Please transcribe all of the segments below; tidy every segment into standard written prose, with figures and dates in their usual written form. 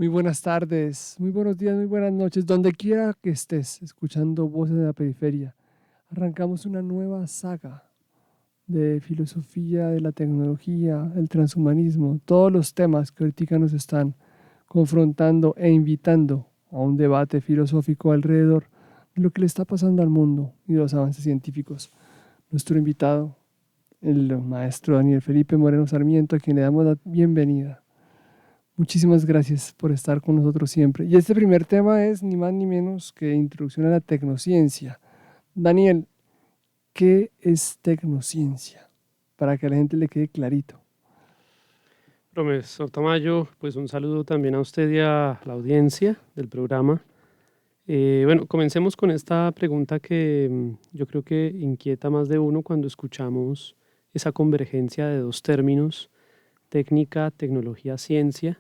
Muy buenas tardes, muy buenos días, muy buenas noches, donde quiera que estés escuchando Voces de la Periferia. Arrancamos una nueva saga de filosofía de la tecnología, el transhumanismo, todos los temas que ahorita nos están confrontando e invitando a un debate filosófico alrededor de lo que le está pasando al mundo y de los avances científicos. Nuestro invitado, el maestro Daniel Felipe Moreno Sarmiento, a quien le damos la bienvenida. Muchísimas gracias por estar con nosotros siempre. Y este primer tema es ni más ni menos que Introducción a la Tecnociencia. Daniel, ¿qué es tecnociencia? Para que a la gente le quede clarito. Profesor Tamayo, pues un saludo también a usted y a la audiencia del programa. Bueno, comencemos con esta pregunta que yo creo que inquieta más de uno cuando escuchamos esa convergencia de dos términos, técnica, tecnología, ciencia,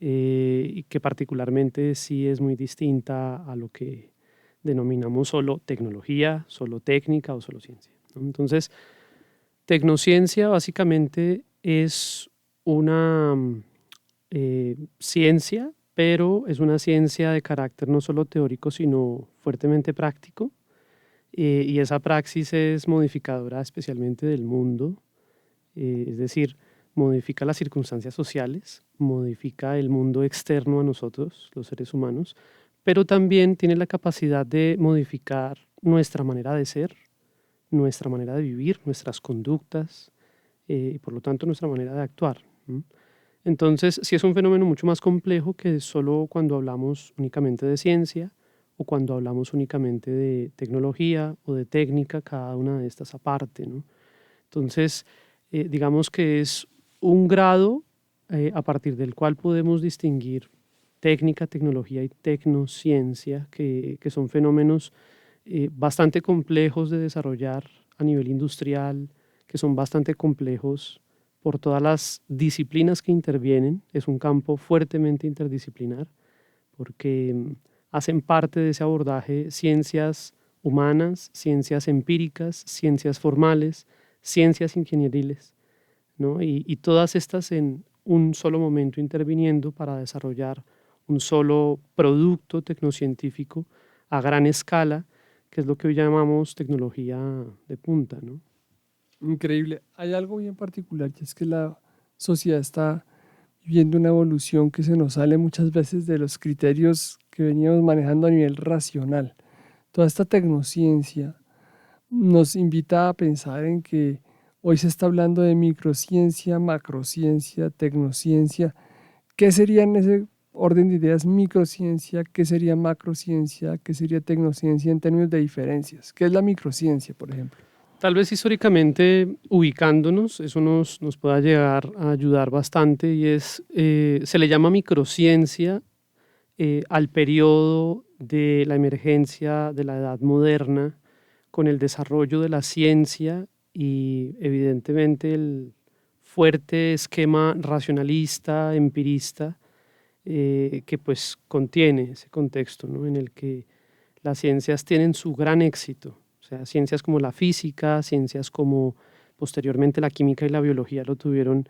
y que particularmente sí es muy distinta a lo que denominamos solo tecnología, solo técnica o solo ciencia, ¿no? Entonces, tecnociencia básicamente es una ciencia, pero es una ciencia de carácter no solo teórico, sino fuertemente práctico. Y esa praxis es modificadora especialmente del mundo, es decir, modifica las circunstancias sociales, modifica el mundo externo a nosotros, los seres humanos, pero también tiene la capacidad de modificar nuestra manera de ser, nuestra manera de vivir, nuestras conductas, y por lo tanto nuestra manera de actuar. Entonces, sí es un fenómeno mucho más complejo que solo cuando hablamos únicamente de ciencia o cuando hablamos únicamente de tecnología o de técnica, cada una de estas aparte, ¿no? Entonces, digamos que es un grado a partir del cual podemos distinguir técnica, tecnología y tecnociencia, que son fenómenos bastante complejos de desarrollar a nivel industrial, que son bastante complejos por todas las disciplinas que intervienen. Es un campo fuertemente interdisciplinar porque hacen parte de ese abordaje ciencias humanas, ciencias empíricas, ciencias formales, ciencias ingenieriles, ¿no? Y todas estas en un solo momento interviniendo para desarrollar un solo producto tecnocientífico a gran escala, que es lo que hoy llamamos tecnología de punta, ¿no? Increíble. Hay algo bien particular y es que la sociedad está viviendo una evolución que se nos sale muchas veces de los criterios que veníamos manejando a nivel racional. Toda esta tecnociencia nos invita a pensar en que hoy se está hablando de microciencia, macrociencia, tecnociencia. ¿Qué sería en ese orden de ideas microciencia? ¿Qué sería macrociencia? ¿Qué sería tecnociencia en términos de diferencias? ¿Qué es la microciencia, por ejemplo? Tal vez históricamente ubicándonos, eso nos pueda llegar a ayudar bastante y es, se le llama microciencia al periodo de la emergencia de la edad moderna con el desarrollo de la ciencia y evidentemente el fuerte esquema racionalista, empirista, que pues contiene ese contexto, ¿no? En el que las ciencias tienen su gran éxito. O sea, ciencias como la física, ciencias como posteriormente la química y la biología lo tuvieron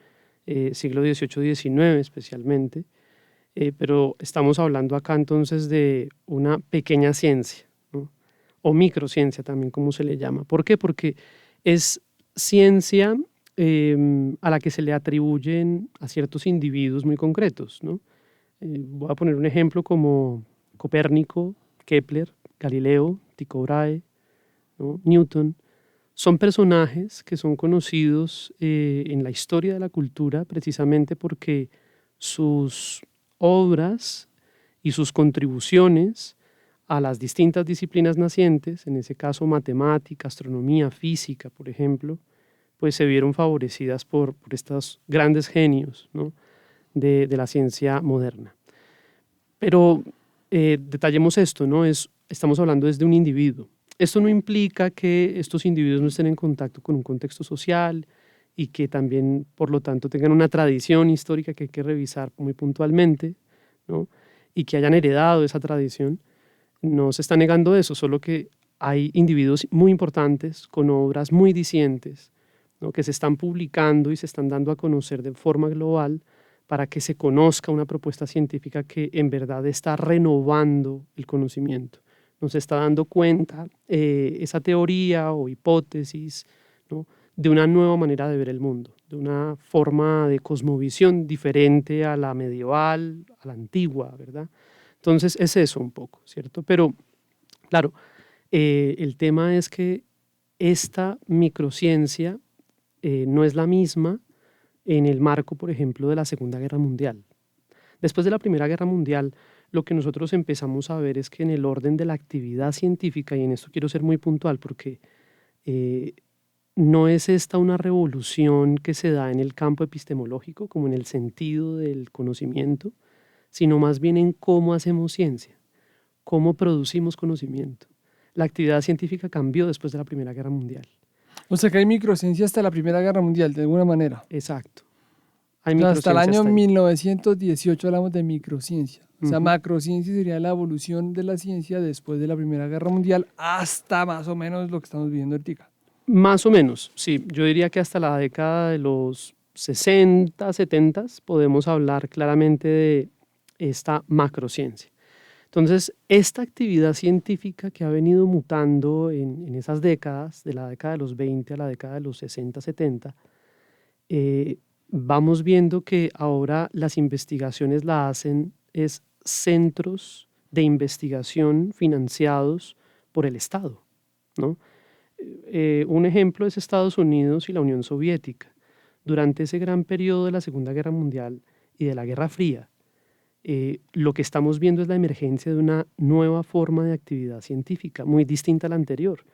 siglo XVIII-XIX especialmente, pero estamos hablando acá entonces de una pequeña ciencia, ¿no? O microciencia también, como se le llama. ¿Por qué? Porque es ciencia a la que se le atribuyen a ciertos individuos muy concretos, ¿no? Voy a poner un ejemplo como Copérnico, Kepler, Galileo, Tycho Brahe, ¿no? Newton. Son personajes que son conocidos en la historia de la cultura precisamente porque sus obras y sus contribuciones a las distintas disciplinas nacientes, en ese caso matemática, astronomía, física, por ejemplo, pues se vieron favorecidas por estos grandes genios, ¿no? de la ciencia moderna. Pero detallemos esto, ¿no? Estamos hablando desde un individuo. Esto no implica que estos individuos no estén en contacto con un contexto social y que también, por lo tanto, tengan una tradición histórica que hay que revisar muy puntualmente, ¿no? Y que hayan heredado esa tradición. No se está negando eso, solo que hay individuos muy importantes con obras muy discientes, ¿no? Que se están publicando y se están dando a conocer de forma global para que se conozca una propuesta científica que en verdad está renovando el conocimiento. Nos está dando cuenta esa teoría o hipótesis, ¿no?, de una nueva manera de ver el mundo, de una forma de cosmovisión diferente a la medieval, a la antigua, ¿verdad? Entonces es eso un poco, ¿cierto? Pero claro, el tema es que esta microciencia no es la misma en el marco, por ejemplo, de la Segunda Guerra Mundial. Después de la Primera Guerra Mundial, lo que nosotros empezamos a ver es que en el orden de la actividad científica, y en esto quiero ser muy puntual porque no es esta una revolución que se da en el campo epistemológico, como en el sentido del conocimiento, sino más bien en cómo hacemos ciencia, cómo producimos conocimiento. La actividad científica cambió después de la Primera Guerra Mundial. O sea que hay microciencia hasta la Primera Guerra Mundial, de alguna manera. Exacto. Hay O sea, hasta el microciencia año hasta ahí. 1918 hablamos de microciencia. O sea, Ujú. macrociencia sería la evolución de la ciencia después de la Primera Guerra Mundial hasta más o menos lo que estamos viviendo ahorita. Más o menos, sí. Yo diría que hasta la década de los 60, 70 podemos hablar claramente de esta macrociencia. Entonces, esta actividad científica que ha venido mutando en esas décadas, de la década de los 20 a la década de los 60, 70, vamos viendo que ahora las investigaciones la hacen es centros de investigación financiados por el Estado, ¿no? Un ejemplo es Estados Unidos y la Unión Soviética. Durante ese gran periodo de la Segunda Guerra Mundial y de la Guerra Fría, lo que estamos viendo es la emergencia de una nueva forma de actividad científica, muy distinta a la anterior.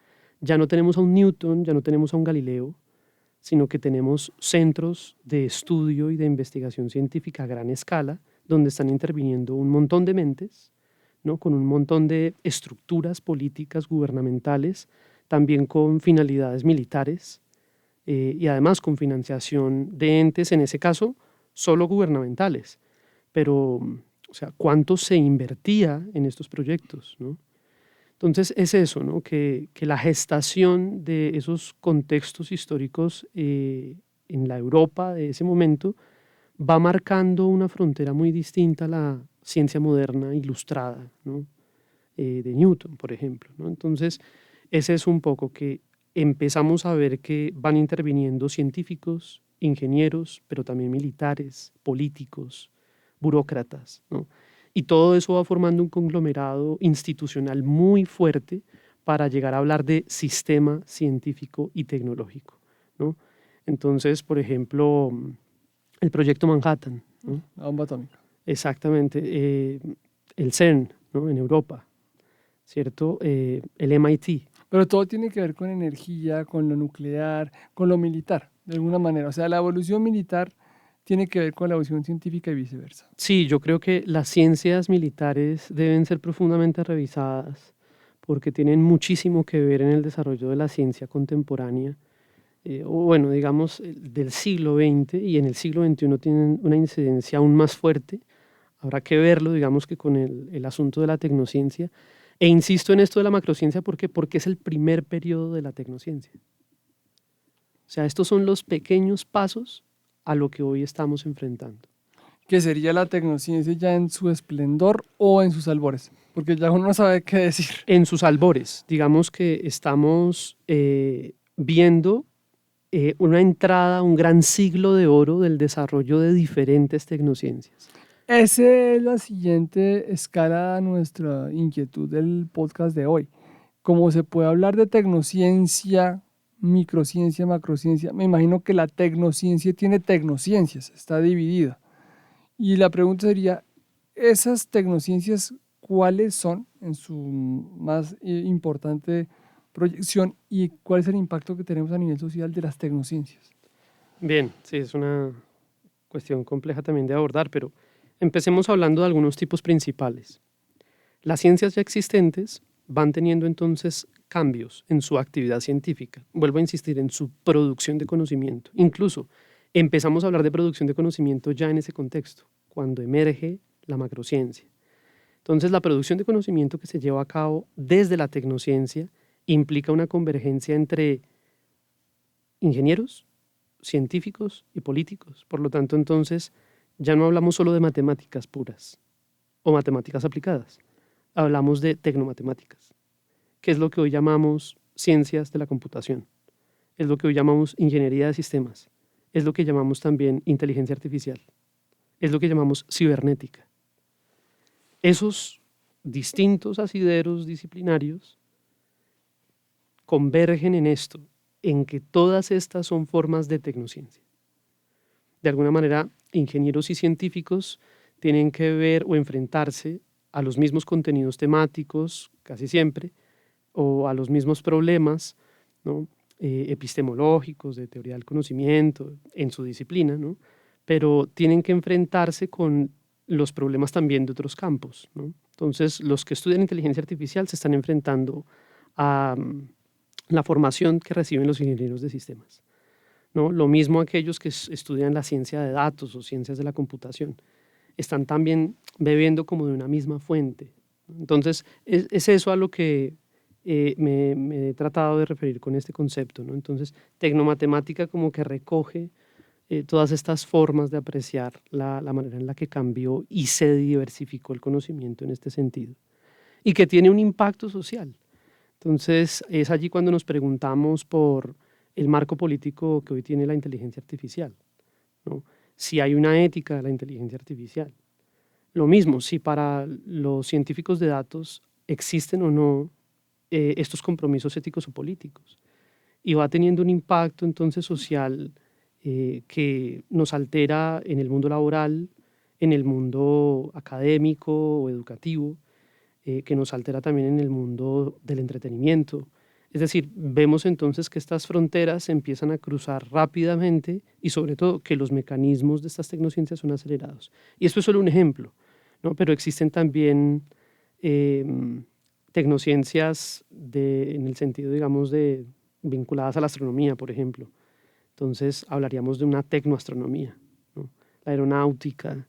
Ya no tenemos a un Newton, ya no tenemos a un Galileo, sino que tenemos centros de estudio y de investigación científica a gran escala, donde están interviniendo un montón de mentes, ¿no?, con un montón de estructuras políticas gubernamentales, también con finalidades militares y además con financiación de entes, en ese caso, solo gubernamentales. Pero, o sea, ¿cuánto se invertía en estos proyectos, ¿no? Entonces es eso, ¿no?, que la gestación de esos contextos históricos en la Europa de ese momento va marcando una frontera muy distinta a la ciencia moderna ilustrada, ¿no?, de Newton, por ejemplo, ¿no? Entonces, ese es un poco que empezamos a ver que van interviniendo científicos, ingenieros, pero también militares, políticos, burócratas, ¿no? Y todo eso va formando un conglomerado institucional muy fuerte para llegar a hablar de sistema científico y tecnológico, ¿no? Entonces, por ejemplo, el proyecto Manhattan, ¿no? La bomba atómica. Exactamente, el CERN, ¿no?, en Europa, ¿cierto? El MIT. Pero todo tiene que ver con energía, con lo nuclear, con lo militar, de alguna manera. O sea, la evolución militar tiene que ver con la evolución científica y viceversa. Sí, yo creo que las ciencias militares deben ser profundamente revisadas porque tienen muchísimo que ver en el desarrollo de la ciencia contemporánea, o bueno, digamos, del siglo XX, y en el siglo XXI tienen una incidencia aún más fuerte. Habrá que verlo, digamos, que con el asunto de la tecnociencia. E insisto en esto de la macrociencia, ¿por qué? Porque es el primer periodo de la tecnociencia. O sea, estos son los pequeños pasos a lo que hoy estamos enfrentando. Que sería la tecnociencia ya en su esplendor o en sus albores, porque ya uno no sabe qué decir. En sus albores, digamos que estamos viendo una entrada, un gran siglo de oro del desarrollo de diferentes tecnociencias. Esa es la siguiente escala a nuestra inquietud del podcast de hoy. Como se puede hablar de tecnociencia, microciencia, macrociencia, me imagino que la tecnociencia tiene tecnociencias, está dividida. Y la pregunta sería, ¿esas tecnociencias cuáles son en su más importante proyección y cuál es el impacto que tenemos a nivel social de las tecnociencias? Bien, sí, es una cuestión compleja también de abordar, pero empecemos hablando de algunos tipos principales. Las ciencias ya existentes van teniendo entonces cambios en su actividad científica. Vuelvo a insistir en su producción de conocimiento. Incluso empezamos a hablar de producción de conocimiento ya en ese contexto, cuando emerge la macrociencia. Entonces, la producción de conocimiento que se lleva a cabo desde la tecnociencia implica una convergencia entre ingenieros, científicos y políticos. Por lo tanto, entonces, ya no hablamos solo de matemáticas puras o matemáticas aplicadas, hablamos de tecnomatemáticas, que es lo que hoy llamamos ciencias de la computación, es lo que hoy llamamos ingeniería de sistemas, es lo que llamamos también inteligencia artificial, es lo que llamamos cibernética. Esos distintos asideros disciplinarios convergen en esto, en que todas estas son formas de tecnociencia. De alguna manera, ingenieros y científicos tienen que ver o enfrentarse a los mismos contenidos temáticos, casi siempre, o a los mismos problemas, ¿no? Epistemológicos, de teoría del conocimiento, en su disciplina, ¿no? Pero tienen que enfrentarse con los problemas también de otros campos, ¿no? Entonces, los que estudian inteligencia artificial se están enfrentando a la formación que reciben los ingenieros de sistemas, ¿no? Lo mismo aquellos que estudian la ciencia de datos o ciencias de la computación, están también bebiendo como de una misma fuente. Entonces, es eso a lo que me he tratado de referir con este concepto, ¿no? Entonces, tecnomatemática como que recoge todas estas formas de apreciar la manera en la que cambió y se diversificó el conocimiento en este sentido, y que tiene un impacto social. Entonces, es allí cuando nos preguntamos por el marco político que hoy tiene la inteligencia artificial, ¿no? Si hay una ética de la inteligencia artificial. Lo mismo, si para los científicos de datos existen o no estos compromisos éticos o políticos. Y va teniendo un impacto entonces social que nos altera en el mundo laboral, en el mundo académico o educativo, que nos altera también en el mundo del entretenimiento. Es decir, vemos entonces que estas fronteras se empiezan a cruzar rápidamente y sobre todo que los mecanismos de estas tecnociencias son acelerados. Y esto es solo un ejemplo, ¿no? Pero existen también tecnociencias en el sentido, digamos, de vinculadas a la astronomía, por ejemplo. Entonces hablaríamos de una tecnoastronomía, ¿no? La aeronáutica,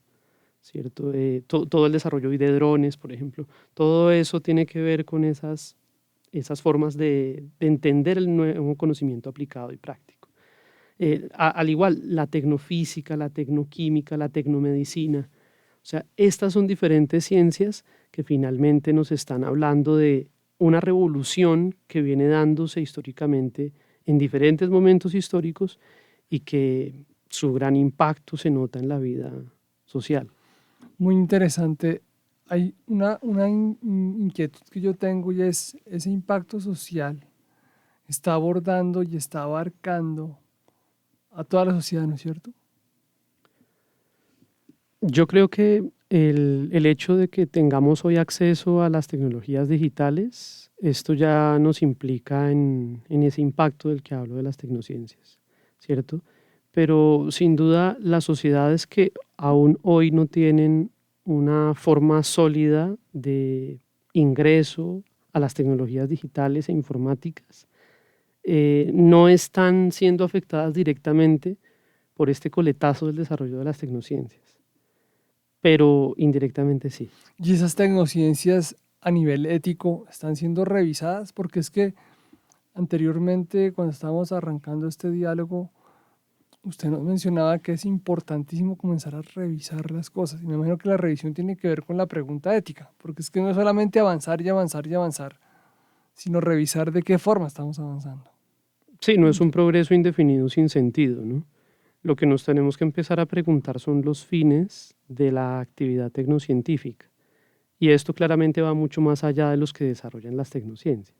¿cierto? Todo el desarrollo de drones, por ejemplo. Todo eso tiene que ver con esas formas de entender el nuevo conocimiento aplicado y práctico. Al igual, la tecnofísica, la tecnoquímica, la tecnomedicina. O sea, estas son diferentes ciencias que finalmente nos están hablando de una revolución que viene dándose históricamente en diferentes momentos históricos y que su gran impacto se nota en la vida social. Muy interesante. Hay una inquietud que yo tengo y es ese impacto social está abordando y está abarcando a toda la sociedad, ¿no es cierto? Yo creo que el hecho de que tengamos hoy acceso a las tecnologías digitales, esto ya nos implica en ese impacto del que hablo de las tecnociencias, ¿cierto? Pero sin duda las sociedades que aún hoy no tienen una forma sólida de ingreso a las tecnologías digitales e informáticas, no están siendo afectadas directamente por este coletazo del desarrollo de las tecnociencias, pero indirectamente sí. Y esas tecnociencias a nivel ético están siendo revisadas porque es que anteriormente cuando estábamos arrancando este diálogo, usted nos mencionaba que es importantísimo comenzar a revisar las cosas. Y me imagino que la revisión tiene que ver con la pregunta ética, porque es que no es solamente avanzar y avanzar y avanzar, sino revisar de qué forma estamos avanzando. Sí, no es un progreso indefinido sin sentido, ¿no? Lo que nos tenemos que empezar a preguntar son los fines de la actividad tecnocientífica. Y esto claramente va mucho más allá de los que desarrollan las tecnociencias.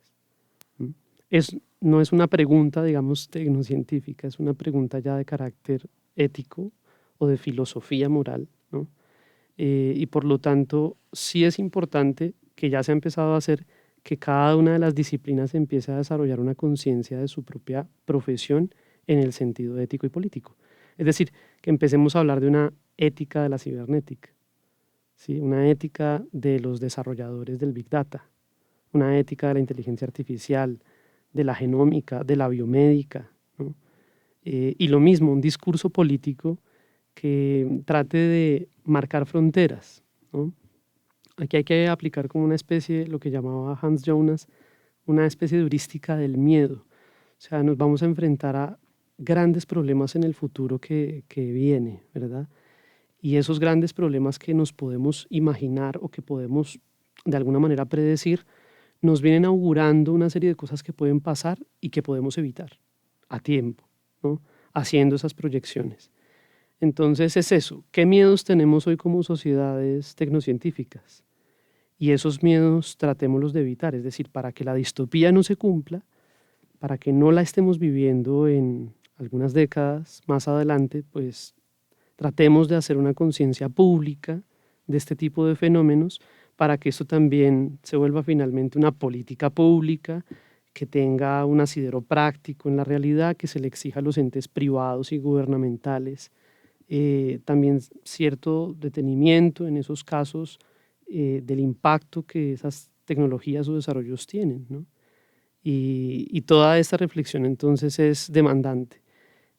¿Mm? No es una pregunta, digamos, tecnocientífica, es una pregunta ya de carácter ético o de filosofía moral, ¿no? Y por lo tanto, sí es importante que ya se ha empezado a hacer que cada una de las disciplinas empiece a desarrollar una conciencia de su propia profesión en el sentido ético y político. Es decir, que empecemos a hablar de una ética de la cibernética, ¿sí? Una ética de los desarrolladores del Big Data, una ética de la inteligencia artificial, de la genómica, de la biomédica, ¿no? Y lo mismo, un discurso político que trate de marcar fronteras, ¿no? Aquí hay que aplicar como una especie, lo que llamaba Hans Jonas, una especie de heurística del miedo. O sea, nos vamos a enfrentar a grandes problemas en el futuro que viene, ¿verdad? Y esos grandes problemas que nos podemos imaginar o que podemos de alguna manera predecir, nos vienen augurando una serie de cosas que pueden pasar y que podemos evitar a tiempo, ¿no? Haciendo esas proyecciones. Entonces es eso, ¿qué miedos tenemos hoy como sociedades tecnocientíficas? Y esos miedos tratémoslos de evitar, es decir, para que la distopía no se cumpla, para que no la estemos viviendo en algunas décadas más adelante, pues tratemos de hacer una conciencia pública de este tipo de fenómenos para que esto también se vuelva finalmente una política pública que tenga un asidero práctico en la realidad, que se le exija a los entes privados y gubernamentales también cierto detenimiento en esos casos del impacto que esas tecnologías o desarrollos tienen, ¿no? Y toda esta reflexión entonces es demandante,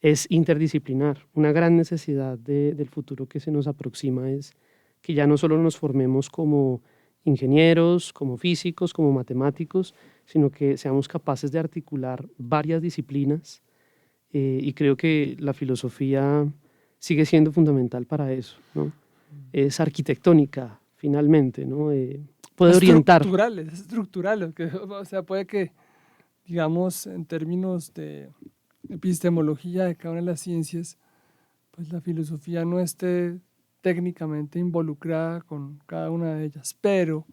es interdisciplinar. Una gran necesidad del futuro que se nos aproxima es que ya no solo nos formemos como ingenieros, como físicos, como matemáticos, sino que seamos capaces de articular varias disciplinas y creo que la filosofía sigue siendo fundamental para eso, ¿no? Es arquitectónica, finalmente, ¿no? Puede orientar. Es estructural, o sea, puede que, digamos, en términos de epistemología de cada una de las ciencias, pues la filosofía no esté técnicamente involucrada con cada una de ellas, pero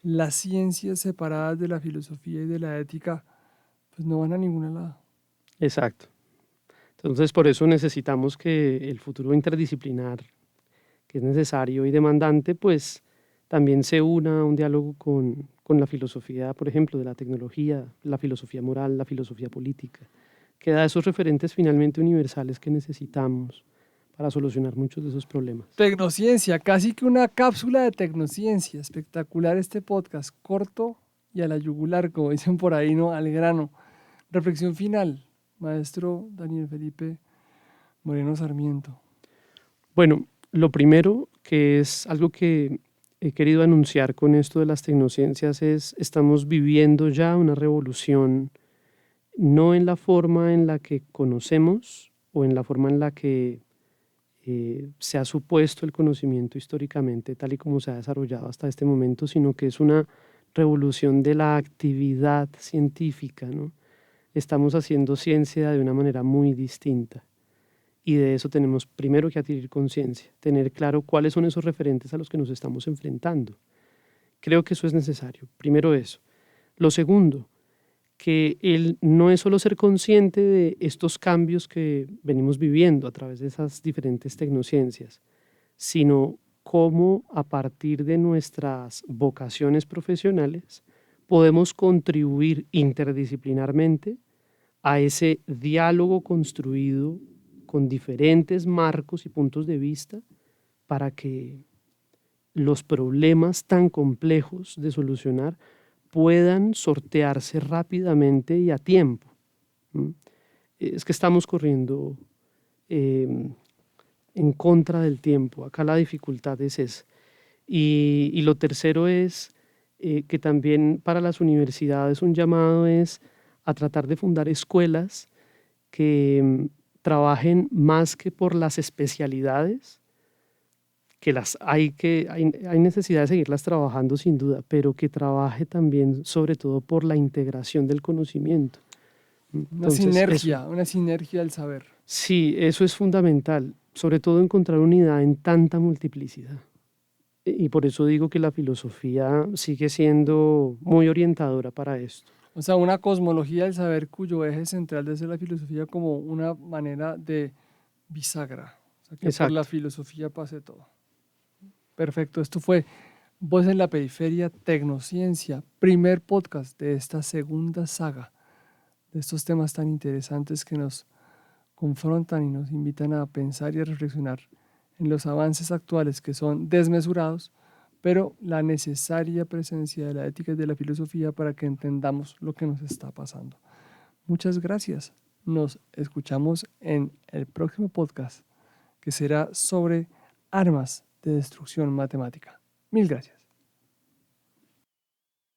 las ciencias separadas de la filosofía y de la ética, pues no van a ningún lado. Exacto. Entonces, por eso necesitamos que el futuro interdisciplinar, que es necesario y demandante, pues también se una a un diálogo con la filosofía, por ejemplo, de la tecnología, la filosofía moral, la filosofía política, que da esos referentes finalmente universales que necesitamos para solucionar muchos de esos problemas. Tecnociencia, casi que una cápsula de tecnociencia. Espectacular este podcast, corto y a la yugular, como dicen por ahí, ¿no? Al grano. Reflexión final, maestro Daniel Felipe Moreno Sarmiento. Bueno, lo primero, que es algo que he querido anunciar con esto de las tecnociencias, es estamos viviendo ya una revolución, no en la forma en la que conocemos o en la forma en la que se ha supuesto el conocimiento históricamente, tal y como se ha desarrollado hasta este momento, sino que es una revolución de la actividad científica, ¿no? Estamos haciendo ciencia de una manera muy distinta. Y de eso tenemos primero que adquirir conciencia, tener claro cuáles son esos referentes a los que nos estamos enfrentando. Creo que eso es necesario. Primero eso. Lo segundo, que no es solo ser consciente de estos cambios que venimos viviendo a través de esas diferentes tecnociencias, sino cómo a partir de nuestras vocaciones profesionales podemos contribuir interdisciplinarmente a ese diálogo construido con diferentes marcos y puntos de vista para que los problemas tan complejos de solucionar puedan sortearse rápidamente y a tiempo. Es que estamos corriendo en contra del tiempo. Acá la dificultad es esa. Y lo tercero es que también para las universidades un llamado es a tratar de fundar escuelas que trabajen más que por las especialidades, que hay necesidad de seguirlas trabajando sin duda, pero que trabaje también sobre todo por la integración del conocimiento. Entonces, una sinergia del saber. Sí, eso es fundamental, sobre todo encontrar unidad en tanta multiplicidad. Y por eso digo que la filosofía sigue siendo muy orientadora para esto. O sea, una cosmología del saber cuyo eje central debe ser la filosofía como una manera de bisagra. O sea, que por la filosofía pase todo. Perfecto, esto fue Voz en la Periferia, Tecnociencia, primer podcast de esta segunda saga de estos temas tan interesantes que nos confrontan y nos invitan a pensar y a reflexionar en los avances actuales que son desmesurados, pero la necesaria presencia de la ética y de la filosofía para que entendamos lo que nos está pasando. Muchas gracias. Nos escuchamos en el próximo podcast que será sobre armas de destrucción matemática. Mil gracias.